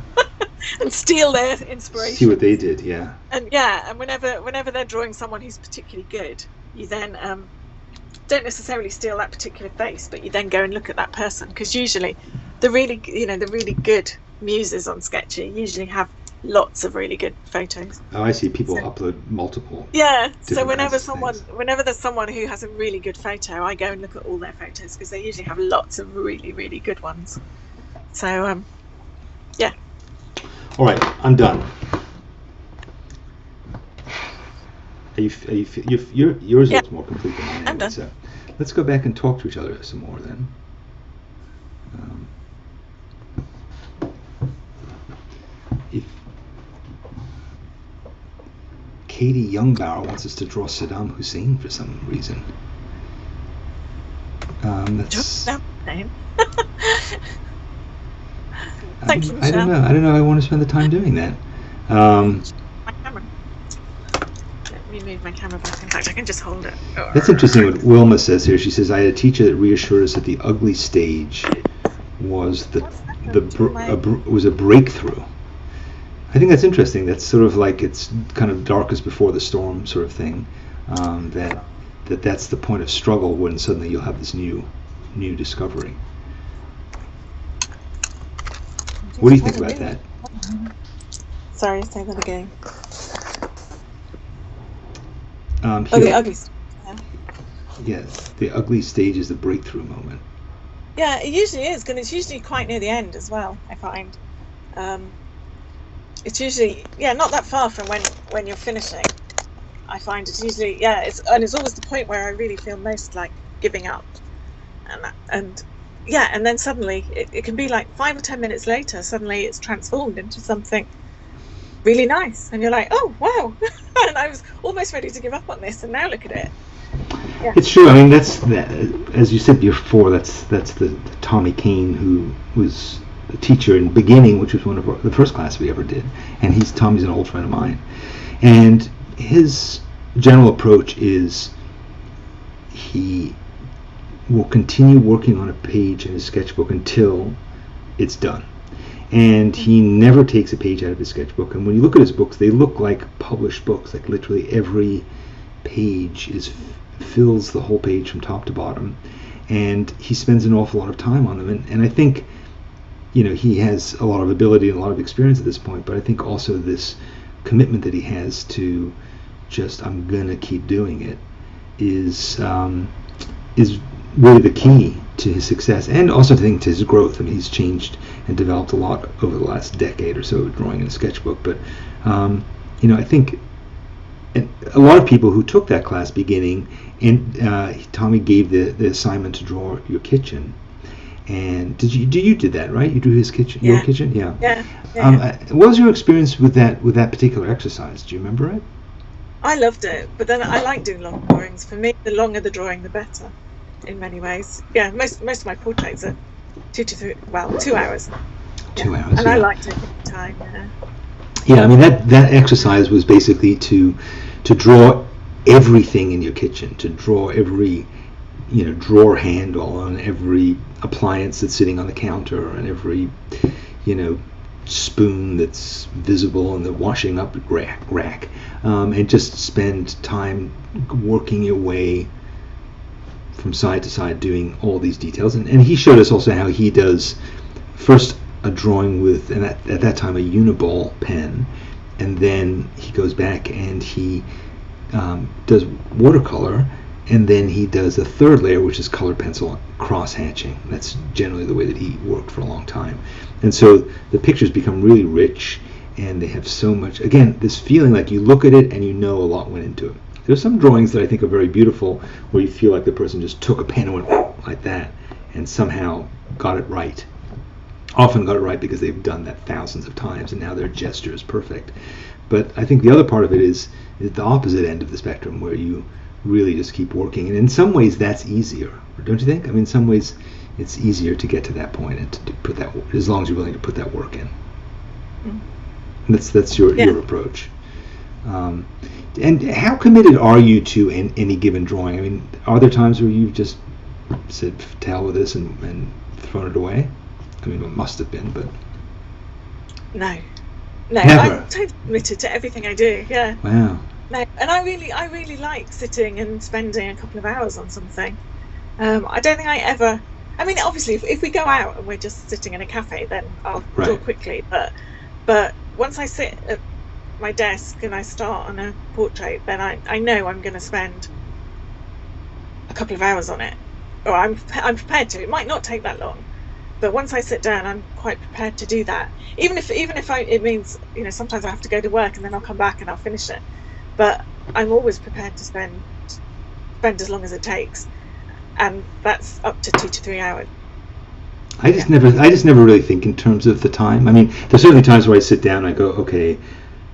and steal their inspiration. See what they did, yeah. And whenever they're drawing someone who's particularly good, you then don't necessarily steal that particular face, but you then go and look at that person, because usually the really good muses on Sketchy usually have lots of really good photos. Oh, I see. People upload multiple. Yeah. So whenever there's someone who has a really good photo, I go and look at all their photos, because they usually have lots of really, really good ones. So yeah. All right, I'm done. Yours looks more complete than mine. I'm done. So let's go back and talk to each other some more then. If Katie Youngbauer wants us to draw Saddam Hussein for some reason. That's name. Thank you, Michelle. I don't know. I want to spend the time doing that. My camera. Let me me move my camera back. In fact, I can just hold it. That's interesting what Wilma says here. She says, I had a teacher that reassured us that the ugly stage was was a breakthrough. I think that's interesting. That's sort of like it's kind of darkest before the storm sort of thing. That's the point of struggle when suddenly you'll have this new discovery. What do you think about that? Sorry, say that again. The ugly. Yes, the ugly stage is the breakthrough moment. Yeah, it usually is, because it's usually quite near the end as well, I find. It's usually, not that far from when you're finishing. I find it's usually, it's always the point where I really feel most like giving up. And then suddenly, it can be like 5 or 10 minutes later, suddenly it's transformed into something really nice. And you're like, oh, wow. And I was almost ready to give up on this, and now look at it. Yeah. It's true. I mean, that's as you said before. That's the Tommy Kane who was a teacher in beginning, which was one of the first class we ever did. And Tommy's an old friend of mine, and his general approach is he will continue working on a page in his sketchbook until it's done. And he never takes a page out of his sketchbook. And when you look at his books, they look like published books. Like literally every page fills the whole page from top to bottom. And he spends an awful lot of time on them. And I think, he has a lot of ability and a lot of experience at this point. But I think also this commitment that he has to just, I'm going to keep doing it, is really the key to his success, and also I think to his growth. I mean, he's changed and developed a lot over the last decade or so drawing in a sketchbook. But I think a lot of people who took that class beginning, and Tommy gave the assignment to draw your kitchen. And you did that, right? You drew his kitchen, your kitchen, Yeah. What was your experience with that particular exercise? Do you remember it? I loved it, but then I like doing long drawings. For me, the longer the drawing, the better. In many ways, most of my portraits are 2 hours. 2 hours, and I like taking the time. I mean that exercise was basically to draw everything in your kitchen, to draw every drawer handle and every appliance that's sitting on the counter and every spoon that's visible in the washing up rack, and just spend time working your way from side to side, doing all these details. And he showed us also how he does first a drawing with, and at that time, a uniball pen, and then he goes back and he does watercolor, and then he does a third layer, which is color pencil cross hatching. That's generally the way that he worked for a long time. And so the pictures become really rich, and they have so much, again, this feeling like you look at it and a lot went into it. There's some drawings that I think are very beautiful where you feel like the person just took a pen and went like that and somehow got it right. Often got it right because they've done that thousands of times and now their gesture is perfect. But I think the other part of it is the opposite end of the spectrum where you really just keep working. And in some ways that's easier, don't you think? I mean, in some ways it's easier to get to that point and to put that, as long as you're willing to put that work in. That's your approach. And how committed are you to any given drawing? I mean, are there times where you've just said, to hell with this and thrown it away? I mean, it must have been, but... No, never. I'm totally committed to everything I do, Wow. No, and I really like sitting and spending a couple of hours on something. I don't think I ever... I mean, obviously, if we go out and we're just sitting in a cafe, then I'll draw quickly. But once I sit at my desk and I start on a portrait, then I know I'm going to spend a couple of hours on it, or I'm prepared to. It might not take that long, but once I sit down, I'm quite prepared to do that. Even if it means sometimes I have to go to work and then I'll come back and I'll finish it. But I'm always prepared to spend as long as it takes, and that's up to 2 to 3 hours. I just never really think in terms of the time. I mean, there's certainly times where I sit down and I go, okay,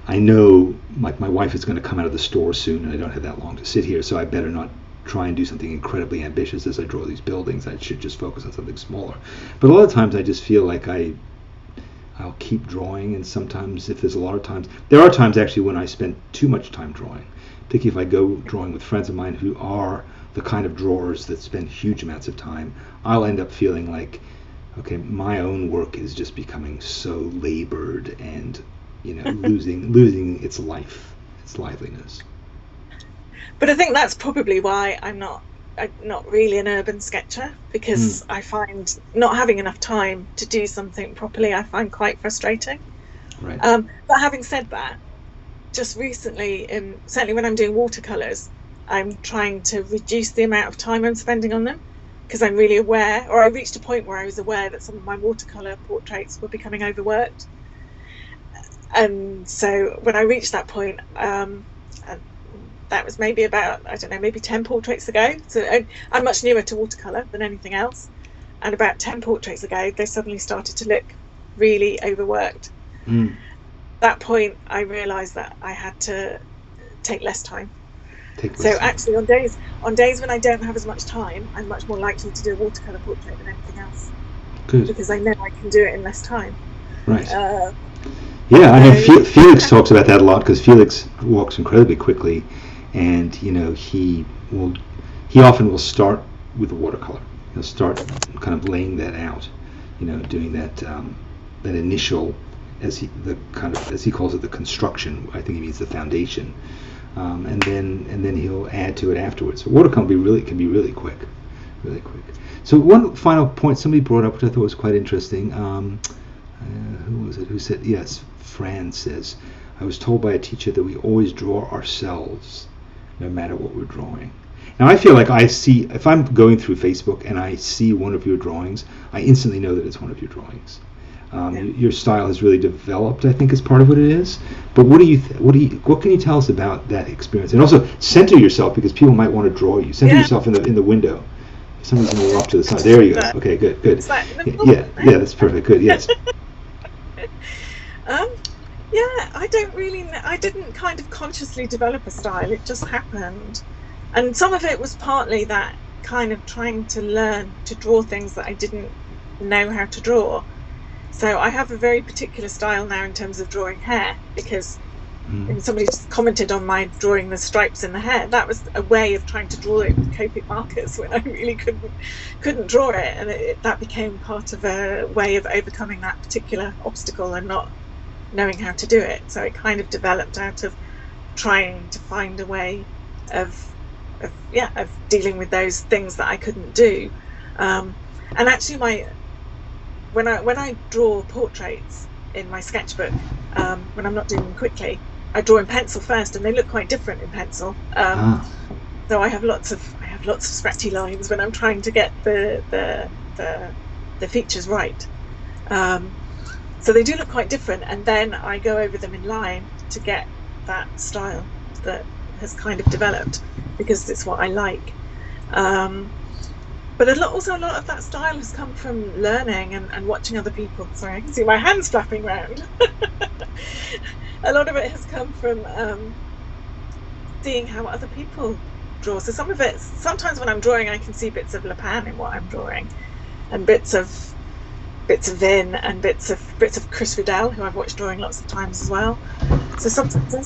I know like my wife is going to come out of the store soon and I don't have that long to sit here, so I better not try and do something incredibly ambitious as I draw these buildings. I should just focus on something smaller. But a lot of times I just feel like I'll keep drawing, and sometimes if there's a lot of times, there are times actually when I spend too much time drawing particularly if I go drawing with friends of mine who are the kind of drawers that spend huge amounts of time, I'll end up feeling like, okay, my own work is just becoming so labored and, losing its life, its liveliness. But I think that's probably why I'm not really an urban sketcher, because I find not having enough time to do something properly, I find quite frustrating. Right. But having said that, just recently, certainly when I'm doing watercolours, I'm trying to reduce the amount of time I'm spending on them, because I'm really aware, or I reached a point where I was aware that some of my watercolour portraits were becoming overworked. And so when I reached that point, that was maybe about, I don't know, maybe 10 portraits ago. So I'm much newer to watercolour than anything else. And about 10 portraits ago, they suddenly started to look really overworked. At that point, I realised that I had to take less time. Actually, on days when I don't have as much time, I'm much more likely to do a watercolour portrait than anything else. Good. Because I know I can do it in less time. Right. Yeah, I mean, Felix talks about that a lot, because Felix walks incredibly quickly, and he often will start with the watercolor. He'll start kind of laying that out, doing that initial, as he calls it, the construction. I think he means the foundation, and then he'll add to it afterwards. So watercolor can be really quick, really quick. So one final point somebody brought up, which I thought was quite interesting. Who was it who said, yes, Fran says, I was told by a teacher that we always draw ourselves no matter what we're drawing. Now I feel like if I'm going through Facebook and I see one of your drawings, I instantly know that it's one of your drawings. Your style has really developed, I think, is part of what it is. But what can you tell us about that experience? And also center yourself, because people might want to draw you. Center yourself in the window. For some reason you're off to the side. There you go. Okay, good. Yeah, that's perfect. Good, yes. I didn't kind of consciously develop a style. It just happened. And some of it was partly that kind of trying to learn to draw things that I didn't know how to draw. So I have a very particular style now in terms of drawing hair, because somebody just commented on my drawing the stripes in the hair. That was a way of trying to draw it with Copic markers when I really couldn't draw it, and that became part of a way of overcoming that particular obstacle and not knowing how to do it. So it kind of developed out of trying to find a way of dealing with those things that I couldn't do. And actually, when I draw portraits in my sketchbook, when I'm not doing them quickly, I draw in pencil first, and they look quite different in pencil. So I have lots of scratchy lines when I'm trying to get the features right. So they do look quite different, and then I go over them in line to get that style that has kind of developed, because it's what I like. But also a lot of that style has come from learning and watching other people. Sorry, I can see my hands flapping around. A lot of it has come from seeing how other people draw. So some of it, sometimes when I'm drawing, I can see bits of Le Pen in what I'm drawing, and bits of Vin, and bits of Chris Riddell, who I've watched drawing lots of times as well. So sometimes I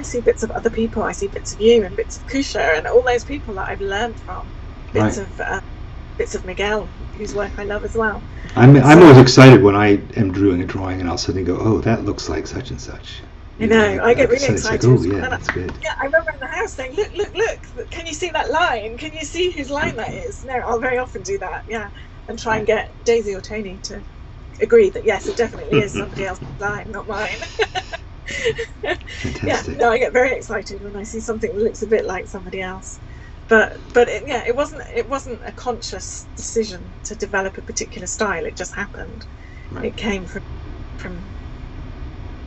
see bits of other people. I see bits of you and bits of Kusha and all those people that I've learned from. Bits of Miguel, whose work I love as well. I'm always excited when I am doing a drawing and I'll suddenly go, oh, that looks like such and such. I get really excited. Like, oh yeah, that's good. Yeah, I remember in the house saying, look, can you see that line? Can you see whose line that is? No, I'll very often do that, yeah. And try and get Daisy or Tony to agree that yes, it definitely is somebody else's line, not mine. Fantastic. Yeah, no, I get very excited when I see something that looks a bit like somebody else. But it wasn't a conscious decision to develop a particular style. It just happened. Right. It came from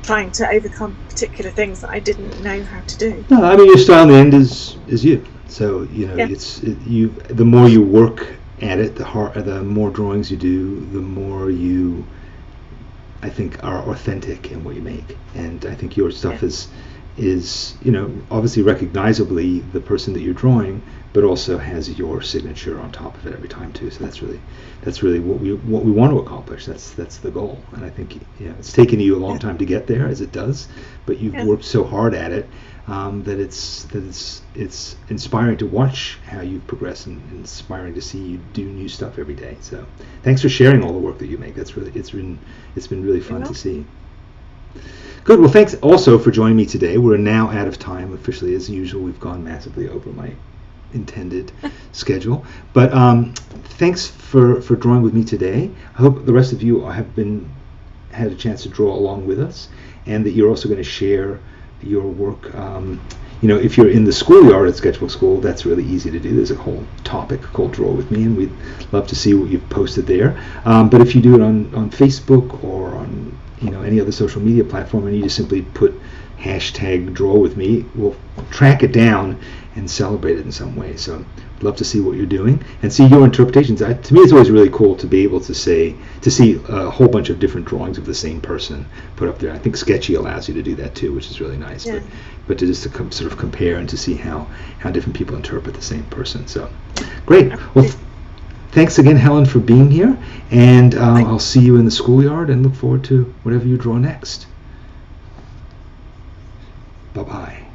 trying to overcome particular things that I didn't know how to do. No, I mean, your style in the end is you. So the more you work at it, the more drawings you do, the more you, I think, are authentic in what you make. And I think your stuff is obviously recognizably the person that you're drawing, but also has your signature on top of it every time too. So that's really what we want to accomplish. That's the goal. And I think it's taken you a long time to get there, as it does, but you've worked so hard at it. that it's inspiring to watch how you progress, and inspiring to see you do new stuff every day. So thanks for sharing all the work that you make. That's really it's been really fun to see. Good. Well, thanks also for joining me today. We're now out of time officially, as usual. We've gone massively over my intended schedule, but thanks for drawing with me today. I hope the rest of you have had a chance to draw along with us, and that you're also going to share your work. If you're in the schoolyard at Sketchbook School, that's really easy to do. There's a whole topic called Draw With Me, and we'd love to see what you've posted there. But if you do it on Facebook or on any other social media platform, and you just simply put #DrawWithMe, we'll track it down and celebrate it in some way. So I'd love to see what you're doing and see your interpretations. To me, it's always really cool to be able to see a whole bunch of different drawings of the same person put up there. I think Sketchy allows you to do that too, which is really nice. Yeah. But to just sort of compare and to see how different people interpret the same person. So great. Well, thanks again, Helen, for being here, and I'll see you in the schoolyard and look forward to whatever you draw next. Bye-bye.